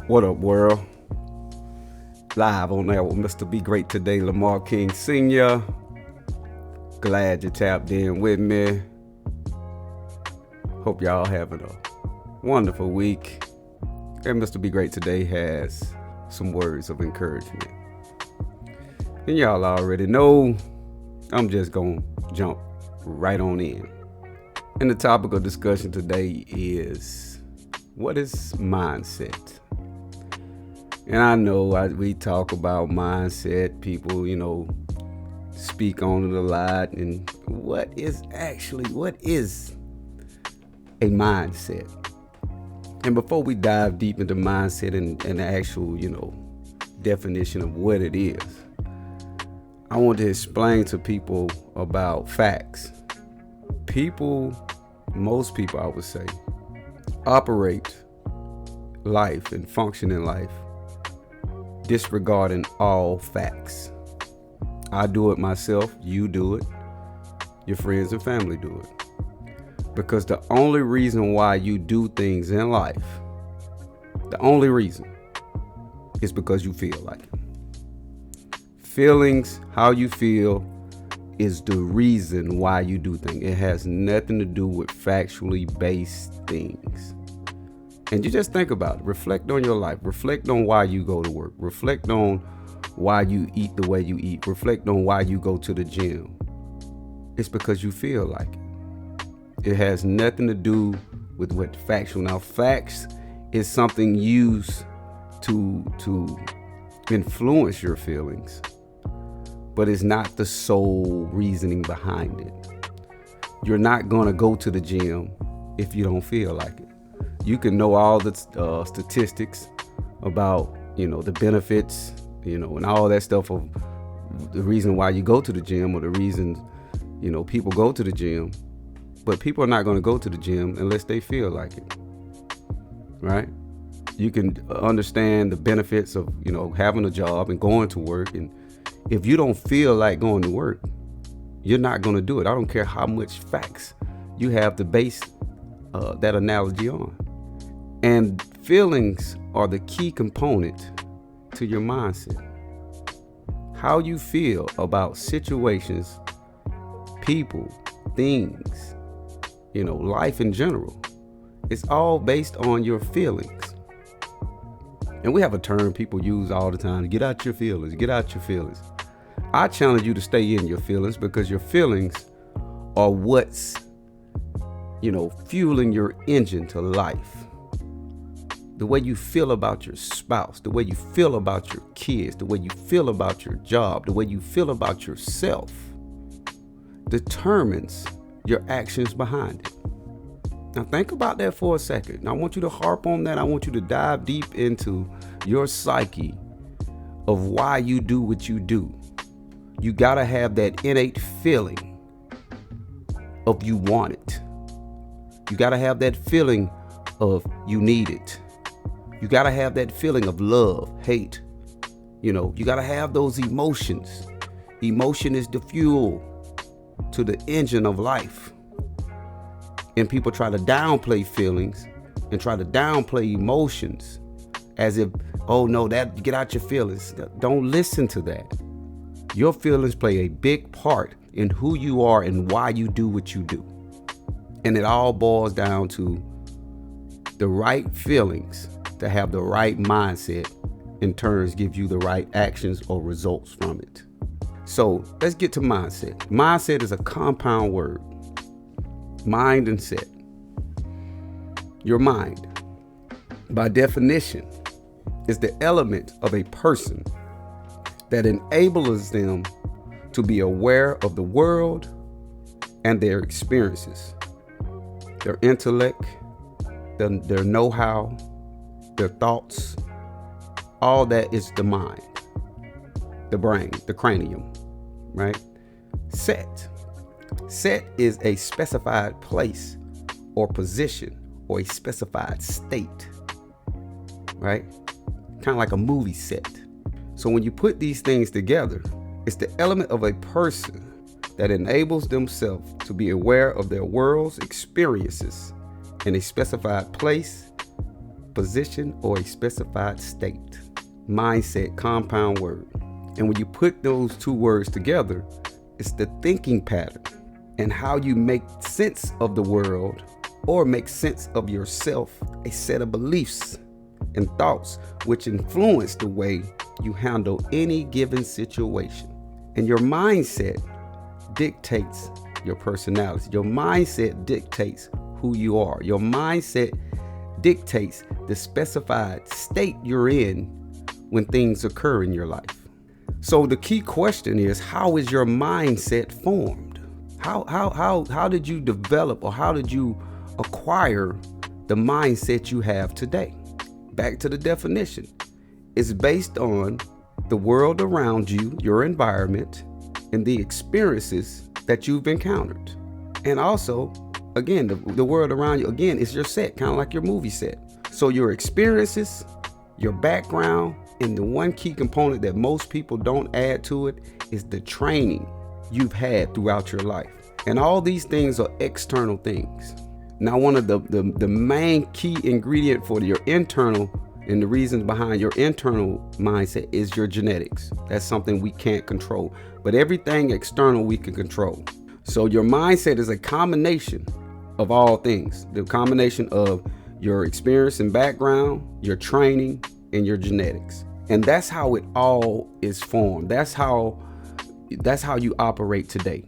What up, world? Live on there with Mr. Be Great today, Lamar King Sr. Glad you tapped in with me. Hope y'all having a wonderful week. And Mr. Be Great today has some words of encouragement. And y'all already know I'm just gonna jump right on in. And the topic of discussion today is, what is mindset? And I know we talk about mindset, people, speak on it a lot. And what is a mindset? And before we dive deep into mindset and the actual, definition of what it is, I want to explain to people about facts. Most people, I would say, operate life and function in life disregarding all facts. I do it myself, you do it, your friends and family do it. Because the only reason why you do things in life, the only reason, is because you feel like it. Feelings, how you feel, is the reason why you do things. It has nothing to do with factually based things. And you just think about it. Reflect on your life. Reflect on why you go to work. Reflect on why you eat the way you eat. Reflect on why you go to the gym. It's because you feel like it. It has nothing to do with what factual. Now, facts is something used to influence your feelings, but it's not the sole reasoning behind it. You're not going to go to the gym if you don't feel like it. You can know all the statistics about, the benefits, and all that stuff of the reason why you go to the gym or the reasons, people go to the gym. But people are not going to go to the gym unless they feel like it, right? You can understand the benefits of, having a job and going to work. And if you don't feel like going to work, you're not going to do it. I don't care how much facts you have to base that analogy on. And feelings are the key component to your mindset. How you feel about situations, people, things, life in general. It's all based on your feelings. And we have a term people use all the time: get out your feelings, get out your feelings. I challenge you to stay in your feelings, because your feelings are what's, fueling your engine to life. The way you feel about your spouse, the way you feel about your kids, the way you feel about your job, the way you feel about yourself determines your actions behind it. Now think about that for a second. Now I want you to harp on that. I want you to dive deep into your psyche of why you do what you do. You gotta have that innate feeling of you want it. You gotta have that feeling of you need it. You gotta have that feeling of love, hate. You gotta have those emotions. Emotion is the fuel to the engine of life. And people try to downplay feelings and try to downplay emotions as if, oh no, that get out your feelings. Don't listen to that. Your feelings play a big part in who you are and why you do what you do. And it all boils down to the right feelings to have the right mindset, in turns give you the right actions or results from it. So let's get to mindset. Mindset is a compound word. Mind and set. Your mind, by definition, is the element of a person that enables them to be aware of the world and their experiences, their intellect, their know-how, their thoughts. All that is the mind, the brain, the cranium, right? Set is a specified place or position or a specified state, right? Kind of like a movie set. So when you put these things together, it's the element of a person that enables themselves to be aware of their world's experiences in a specified place position or a specified state. Mindset, compound word. And when you put those two words together, it's the thinking pattern and how you make sense of the world or make sense of yourself, a set of beliefs and thoughts which influence the way you handle any given situation. And your mindset dictates your personality. Your mindset dictates who you are. Your mindset dictates the specified state you're in when things occur in your life. So the key question is, how is your mindset formed? How did you develop, or how did you acquire the mindset you have today? Back to the definition. It's based on the world around you, your environment, and the experiences that you've encountered. And also, again, the world around you, again, is your set, kind of like your movie set. So your experiences, your background, and the one key component that most people don't add to it is the training you've had throughout your life. And all these things are external things. Now, one of the main key ingredient for your internal, and the reasons behind your internal mindset, is your genetics. That's something we can't control, but everything external we can control. So your mindset is a combination of all things, the combination of your experience and background, your training, and your genetics. And that's how it all is formed. That's how you operate today.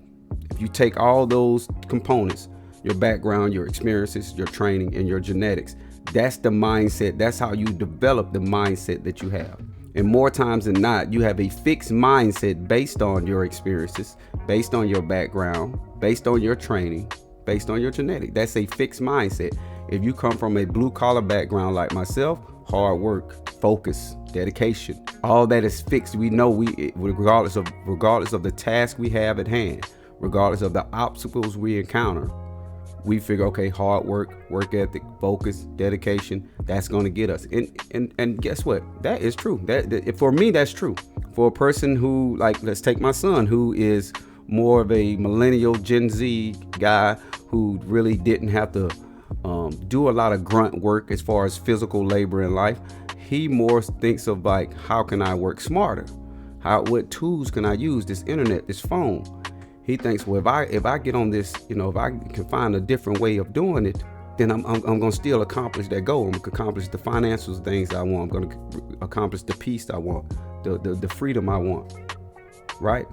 If you take all those components, your background, your experiences, your training, and your genetics, that's the mindset. That's how you develop the mindset that you have. And more times than not, you have a fixed mindset based on your experiences, based on your background, based on your training, based on your genetic. That's a fixed mindset. If you come from a blue collar background like myself, hard work, focus, dedication, all that is fixed. We know regardless of the task we have at hand, regardless of the obstacles we encounter, we figure, okay, hard work, work ethic, focus, dedication, that's going to get us. And guess what? That is true. That for me, that's true. For a person who, like, let's take my son, who is more of a millennial Gen Z guy who really didn't have to do a lot of grunt work as far as physical labor in life. He more thinks of, like, how can I work smarter? What tools can I use? This internet, this phone. He thinks, well, if I get on this, if I can find a different way of doing it, then I'm going to still accomplish that goal. I'm going to accomplish the financial things I want. I'm going to accomplish the peace I want, the freedom I want, right?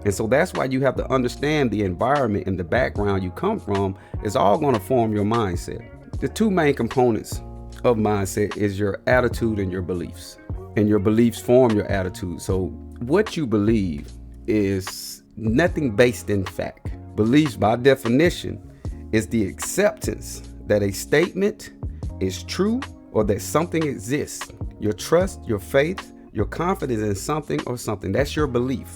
And so that's why you have to understand the environment and the background you come from is all going to form your mindset. The two main components of mindset is your attitude and your beliefs. And your beliefs form your attitude. So what you believe is nothing based in fact. Beliefs, by definition, is the acceptance that a statement is true or that something exists. Your trust, your faith, your confidence in something or something. That's your belief,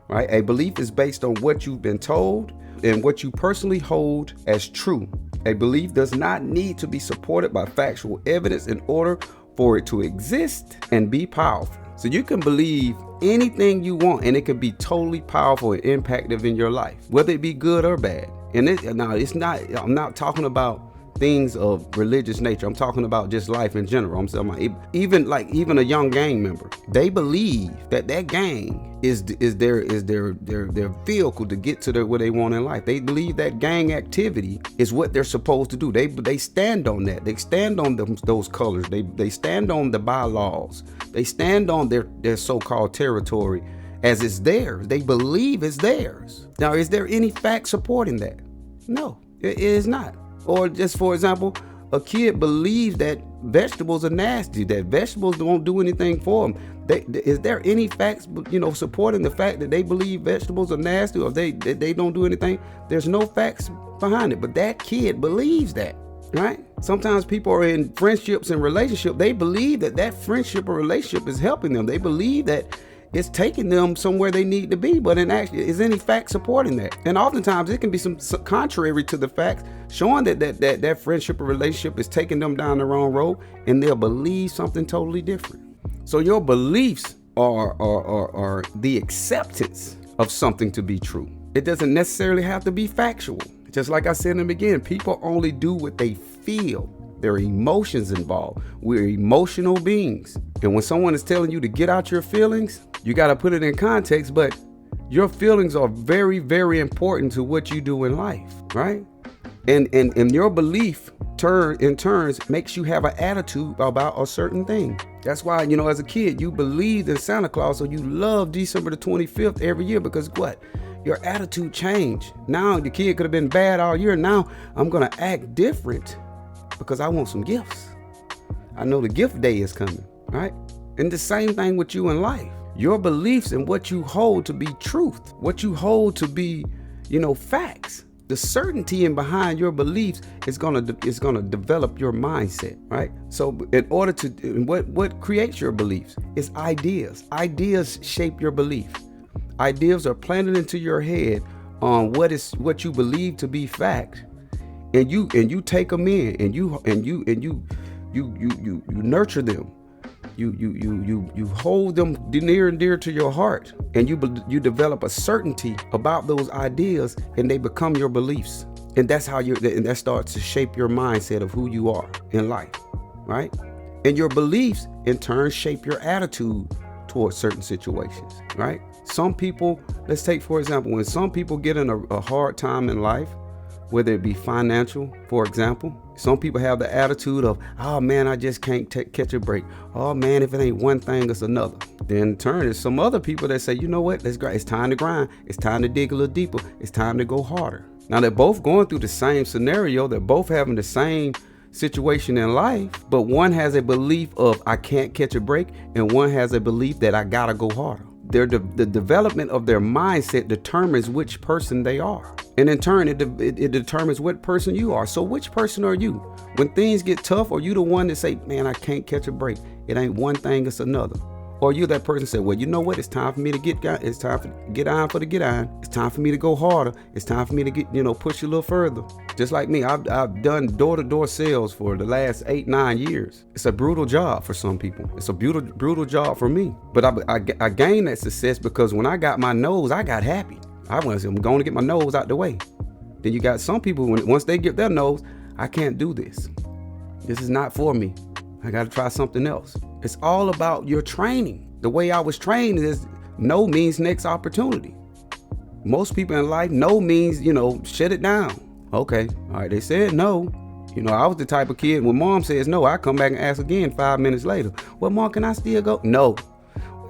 right? A belief is based on what you've been told and what you personally hold as true. A belief does not need to be supported by factual evidence in order for it to exist and be powerful. So you can believe anything you want, and it can be totally powerful and impactful in your life, whether it be good or bad. And I'm not talking about things of religious nature. I'm talking about just life in general. I'm talking about even a young gang member. They believe that gang is their vehicle to get to where they want in life. They believe that gang activity is what they're supposed to do. They stand on that. They stand on those colors. They stand on the bylaws. They stand on their so-called territory as it's theirs. They believe it's theirs. Now, is there any fact supporting that? No, it is not. Or just for example, a kid believes that vegetables are nasty, that vegetables won't do anything for them. Is there any facts, supporting the fact that they believe vegetables are nasty or they don't do anything? There's no facts behind it, but that kid believes that, right? Sometimes people are in friendships and relationships. They believe that friendship or relationship is helping them. They believe that it's taking them somewhere they need to be, but in actually, is any fact supporting that? And oftentimes it can be some contrary to the facts, showing that friendship or relationship is taking them down the wrong road, and they'll believe something totally different. So your beliefs are the acceptance of something to be true. It doesn't necessarily have to be factual. Just like I said in the beginning, people only do what they feel. there are emotions involved. We're emotional beings. And when someone is telling you to get out your feelings, you got to put it in context, but your feelings are very, very important to what you do in life, right? And your belief in turns makes you have an attitude about a certain thing. That's why, as a kid, you believed in Santa Claus, or you love December the 25th every year, because what? Your attitude changed. Now the kid could have been bad all year. Now I'm going to act different because I want some gifts. I know the gift day is coming, right? And the same thing with you in life. Your beliefs and what you hold to be truth, what you hold to be, facts. The certainty in behind your beliefs is gonna develop your mindset, right? So in order to, what creates your beliefs is ideas. Ideas shape your belief. Ideas are planted into your head on what you believe to be fact, and you take them in, and you nurture them. You hold them near and dear to your heart, and you develop a certainty about those ideas, and they become your beliefs. And that's how and that starts to shape your mindset of who you are in life, right? And your beliefs in turn shape your attitude towards certain situations, right? Some people, let's take for example, when some people get in a hard time in life, whether it be financial, for example, some people have the attitude of, oh man, I just can't catch a break. Oh man, if it ain't one thing, it's another. Then in turn, there's some other people that say, you know what, it's time to grind. It's time to dig a little deeper. It's time to go harder. Now they're both going through the same scenario. They're both having the same situation in life, but one has a belief of I can't catch a break, and one has a belief that I gotta go harder. The development of their mindset determines which person they are. And in turn, it determines what person you are. So which person are you? When things get tough, are you the one that say, man, I can't catch a break. It ain't one thing, it's another. Or you that person say, well, you know what? It's time for me to get on for the get on. It's time for me to go harder. It's time for me to get, push a little further. Just like me, I've done door-to-door sales for the last 8-9 years. It's a brutal job for some people. It's a brutal job for me. But I gained that success because when I got my nose, I got happy. I'm going to get my nose out the way. Then you got some people, once they get their nose, I can't do this. This is not for me. I got to try something else. It's all about your training. The way I was trained is no means next opportunity. Most people in life, no means, shut it down. Okay, all right, they said no. I was the type of kid, when mom says no, I come back and ask again 5 minutes later. Well, mom, can I still go? No.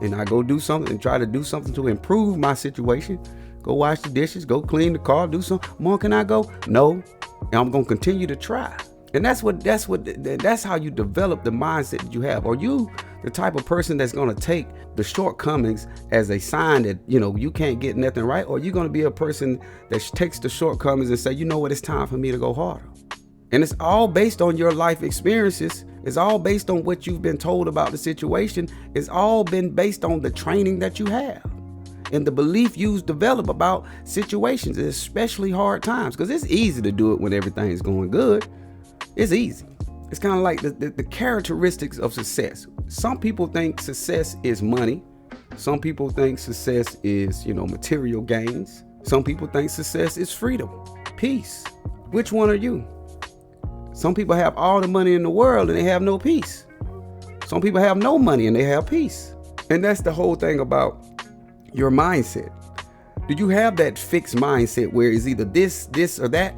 And I go do something and try to do something to improve my situation. Go wash the dishes, go clean the car, do something. Mom, can I go? No. And I'm going to continue to try. And that's how you develop the mindset that you have. Are you the type of person that's going to take the shortcomings as a sign that, you can't get nothing right? Or are you going to be a person that takes the shortcomings and say, you know what, it's time for me to go harder? And it's all based on your life experiences. It's all based on what you've been told about the situation. It's all been based on the training that you have and the belief you develop about situations, especially hard times. Because it's easy to do it when everything's going good. It's easy. It's kind of like the characteristics of success. Some people think success is money. Some people think success is, material gains. Some people think success is freedom, peace. Which one are you? Some people have all the money in the world and they have no peace. Some people have no money and they have peace. And that's the whole thing about your mindset. Do you have that fixed mindset where it's either this or that?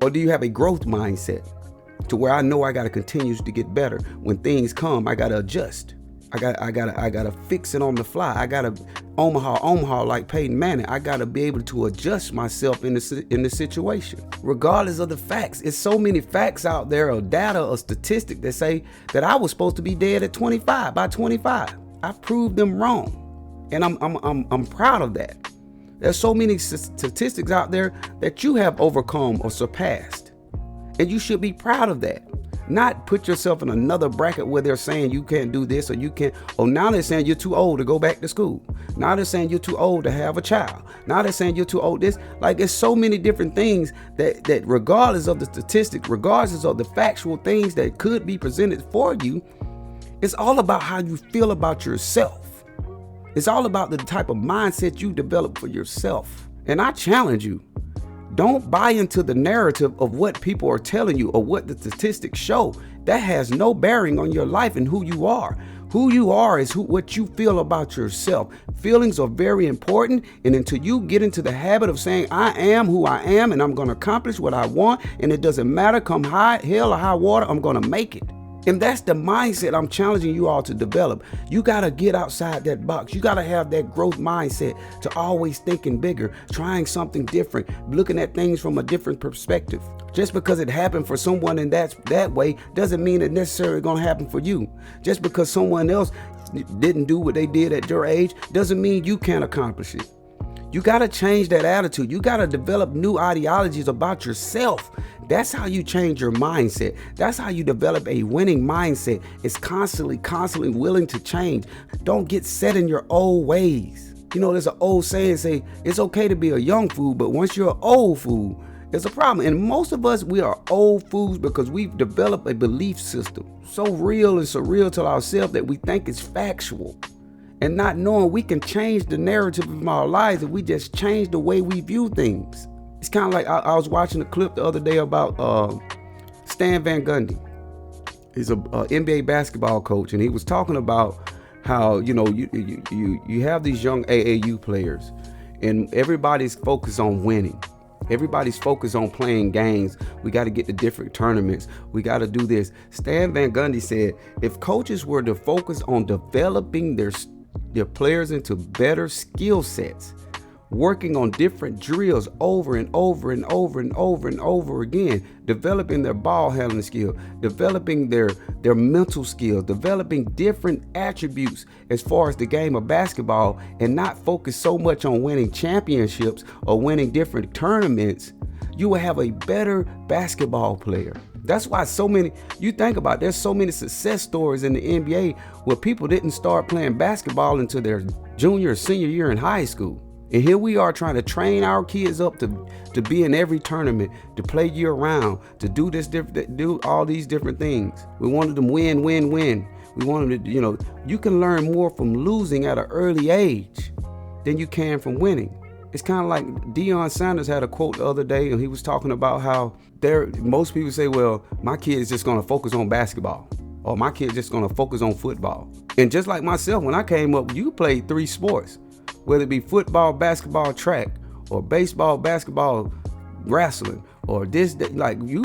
Or do you have a growth mindset to where I know I got to continue to get better? When things come, I got to adjust. I got to fix it on the fly. I got to Omaha like Peyton Manning. I got to be able to adjust myself in the situation, regardless of the facts. It's so many facts out there, or data, or statistic that say that I was supposed to be dead at 25. By 25, I proved them wrong, and I'm proud of that. There's so many statistics out there that you have overcome or surpassed. And you should be proud of that. Not put yourself in another bracket where they're saying you can't do this or you can't. Oh, now they're saying you're too old to go back to school. Now they're saying you're too old to have a child. Now they're saying you're too old this. Like, there's so many different things that regardless of the statistics, regardless of the factual things that could be presented for you, it's all about how you feel about yourself. It's all about the type of mindset you develop for yourself. And I challenge you. Don't buy into the narrative of what people are telling you or what the statistics show. That has no bearing on your life and who you are. Who you are is what you feel about yourself. Feelings are very important, and until you get into the habit of saying, I am who I am, and I'm going to accomplish what I want, and it doesn't matter, come hell or high water, I'm going to make it. And that's the mindset I'm challenging you all to develop. You got to get outside that box. You got to have that growth mindset to always thinking bigger, trying something different, looking at things from a different perspective. Just because it happened for someone and that's that way doesn't mean it's necessarily going to happen for you. Just because someone else didn't do what they did at your age doesn't mean you can't accomplish it. You got to change that attitude. You got to develop new ideologies about yourself. That's how you change your mindset. That's how you develop a winning mindset. It's constantly willing to change. Don't get set in your old ways. You know, there's an old saying, say, it's okay to be a young fool, but once you're an old fool, there's a problem. And most of us, we are old fools because we've developed a belief system so real and surreal to ourselves that we think it's factual. And not knowing we can change the narrative of our lives if we just change the way we view things. It's kind of like I was watching a clip the other day about Stan Van Gundy. He's a NBA basketball coach, and he was talking about how, you know, you have these young AAU players, and everybody's focused on winning. Everybody's focused on playing games. We got to get to different tournaments. We got to do this. Stan Van Gundy said, if coaches were to focus on developing their players into better skill sets, working on different drills over and over again, developing their ball handling skill, developing their mental skills, developing different attributes as far as the game of basketball, and not focus so much on winning championships or winning different tournaments, you will have a better basketball player. That's why you think about it, there's so many success stories in the NBA where people didn't start playing basketball until their junior or senior year in high school. And here we are trying to train our kids up to be in every tournament, to play year round, to do all these different things. We wanted them win. We wanted to, you can learn more from losing at an early age than you can from winning. It's kind of like Deion Sanders had a quote the other day, and he was talking about how most people say, well, my kid is just going to focus on basketball, or my kid is just going to focus on football. And just like myself, when I came up, you played 3 sports, whether it be football, basketball, track, or baseball, basketball, wrestling, or this, that, like you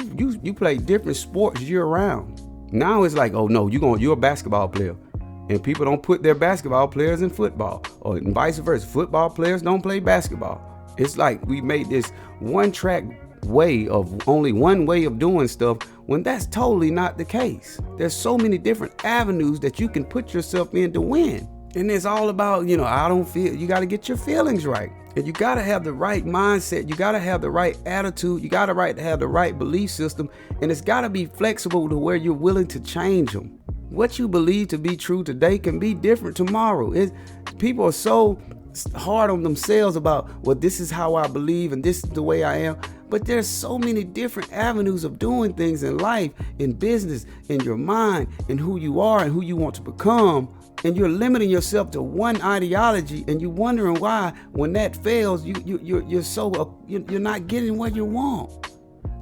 play different sports year round. Now it's like, oh no, you're a basketball player. And people don't put their basketball players in football, or vice versa. Football players don't play basketball. It's like we made this one track way of only one way of doing stuff, when that's totally not the case. There's so many different avenues that you can put yourself in to win. And it's all about, you got to get your feelings right. And you got to have the right mindset. You got to have the right attitude. You got to have the right belief system. And it's got to be flexible to where you're willing to change them. What you believe to be true today can be different tomorrow. People are so hard on themselves about, well, this is how I believe and this is the way I am. But there's so many different avenues of doing things in life, in business, in your mind, in who you are and who you want to become. And you're limiting yourself to one ideology, and you're wondering why, when that fails, you're not getting what you want.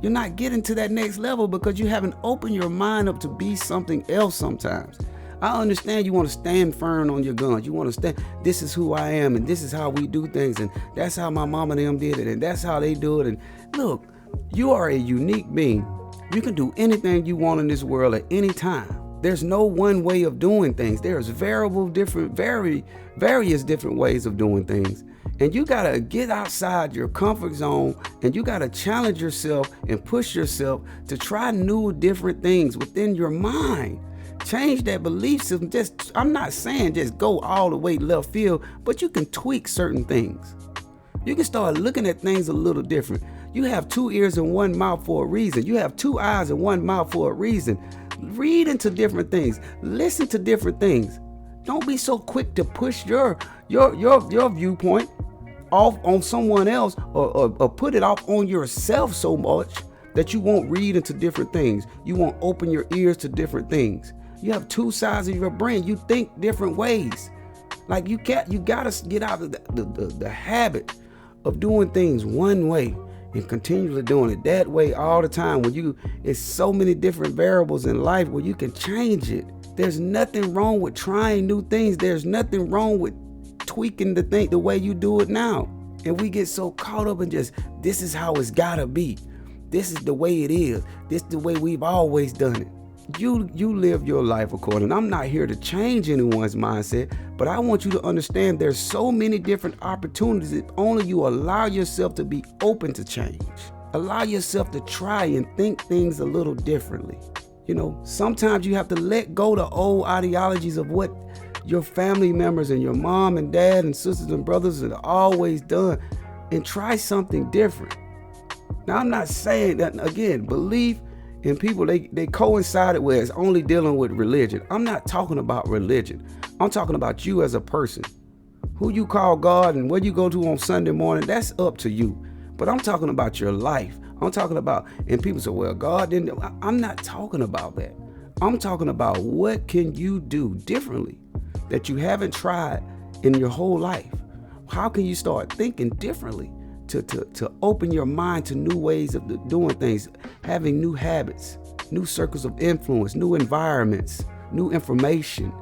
You're not getting to that next level because you haven't opened your mind up to be something else sometimes. I understand you want to stand firm on your guns. You want to stand, this is who I am, and this is how we do things, and that's how my mama and them did it, and that's how they do it. And look, you are a unique being. You can do anything you want in this world at any time. There's no one way of doing things. There's various different ways of doing things. And you got to get outside your comfort zone, and you got to challenge yourself and push yourself to try new, different things within your mind. Change that belief system. I'm not saying just go all the way left field, but you can tweak certain things. You can start looking at things a little different. You have 2 ears and 1 mouth for a reason. You have 2 eyes and 1 mouth for a reason. Read into different things. Listen to different things. Don't be so quick to push your viewpoint off on someone else, or put it off on yourself so much that you won't read into different things. You won't open your ears to different things. You have 2 sides of your brain. You think different ways. Like you gotta get out of the habit of doing things one way and continually doing it that way all the time, it's so many different variables in life where you can change it. There's nothing wrong with trying new things. There's nothing wrong with tweaking the way you do it now. And we get so caught up in just, this is how it's gotta be. This is the way it is. This is the way we've always done it. You live your life according. I'm not here to change anyone's mindset, but I want you to understand there's so many different opportunities if only you allow yourself to be open to change. Allow yourself to try and think things a little differently. Sometimes you have to let go the old ideologies of what your family members and your mom and dad and sisters and brothers have always done and try something different. Now, I'm not saying that, again, belief in people, they coincided where it's only dealing with religion. I'm not talking about religion. I'm talking about you as a person. Who you call God and where you go to on Sunday morning, that's up to you. But I'm talking about your life. I'm talking about, and people say, well, God didn't. I'm not talking about that. I'm talking about what can you do differently that you haven't tried in your whole life. How can you start thinking differently to open your mind to new ways of doing things, having new habits, new circles of influence, new environments, new information.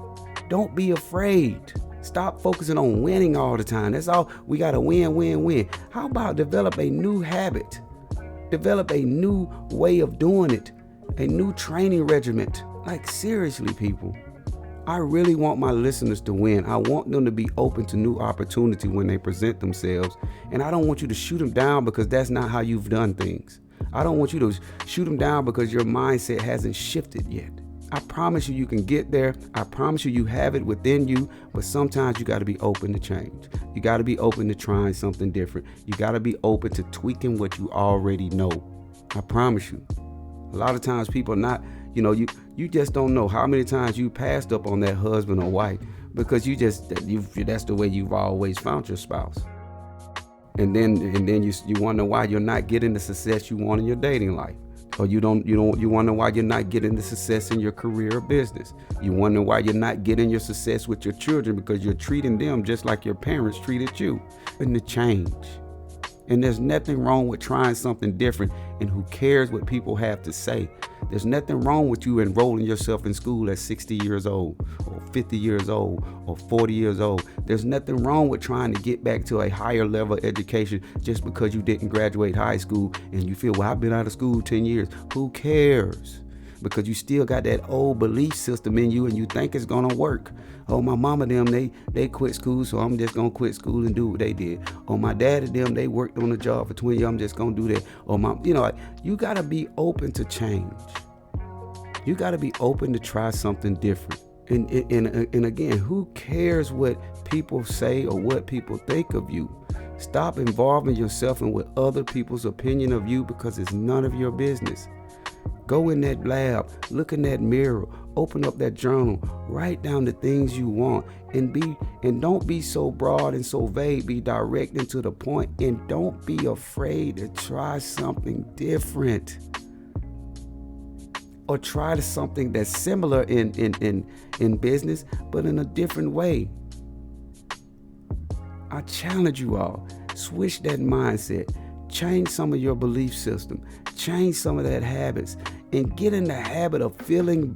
Don't be afraid. Stop focusing on winning all the time. That's all. We got to win. How about develop a new habit? Develop a new way of doing it, a new training regimen. Like, seriously, people. I really want my listeners to win. I want them to be open to new opportunity when they present themselves. And I don't want you to shoot them down because that's not how you've done things. I don't want you to shoot them down because your mindset hasn't shifted yet. I promise you can get there. I promise you have it within you, but sometimes you got to be open to change. You got to be open to trying something different. You got to be open to tweaking what you already know. I promise you. A lot of times people are not, you just don't know how many times you passed up on that husband or wife because that's the way you've always found your spouse. And then you wonder why you're not getting the success you want in your dating life. Or you wonder why you're not getting the success in your career or business. You wonder why you're not getting your success with your children because you're treating them just like your parents treated you. And the change. And there's nothing wrong with trying something different, and who cares what people have to say. There's nothing wrong with you enrolling yourself in school at 60 years old or 50 years old or 40 years old. There's nothing wrong with trying to get back to a higher level of education just because you didn't graduate high school and you feel, well, I've been out of school 10 years. Who cares? Because you still got that old belief system in you and you think it's gonna work. Oh, my mama them, they quit school, so I'm just gonna quit school and do what they did. Or my dad and them, they worked on the job for 20 years, I'm just gonna do that. Or you gotta be open to change. You gotta be open to try something different. And again, who cares what people say or what people think of you? Stop involving yourself in what other people's opinion of you because it's none of your business. Go in that lab, look in that mirror, open up that journal, write down the things you want, and don't be so broad and so vague. Be direct and to the point, and don't be afraid to try something different. Or try something that's similar in business, but in a different way. I challenge you all, switch that mindset, change some of your belief system, change some of that habits, and get in the habit of feeling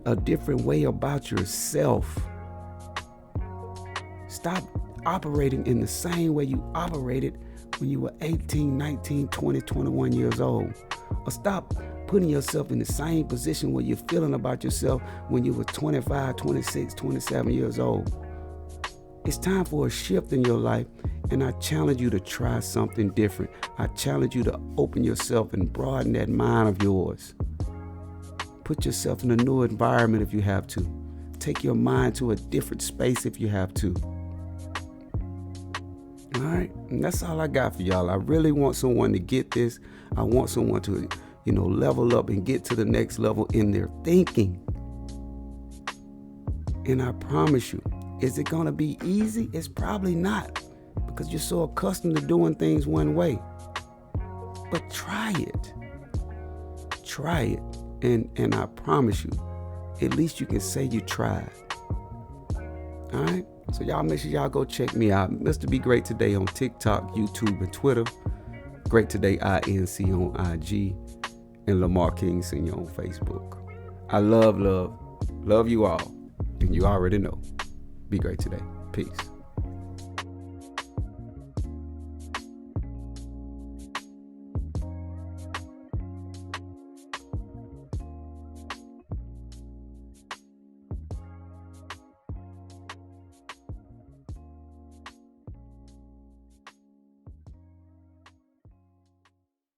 a different way about yourself. Stop operating in the same way you operated when you were 18, 19, 20, 21 years old. Or stop putting yourself in the same position where you're feeling about yourself when you were 25, 26, 27 years old. It's time for a shift in your life, and I challenge you to try something different. I challenge you to open yourself and broaden that mind of yours. Put yourself in a new environment if you have to. Take your mind to a different space if you have to. All right, and that's all I got for y'all. I really want someone to get this. I want someone to, level up and get to the next level in their thinking. And I promise you, is it going to be easy? It's probably not, because you're so accustomed to doing things one way. But try it. Try it. And I promise you, at least you can say you tried. All right? So y'all make sure y'all go check me out. Mr. Be Great Today on TikTok, YouTube, and Twitter. Great Today INC on IG, and Lamar King Senior on Facebook. I love you all, and you already know. Be great today. Peace.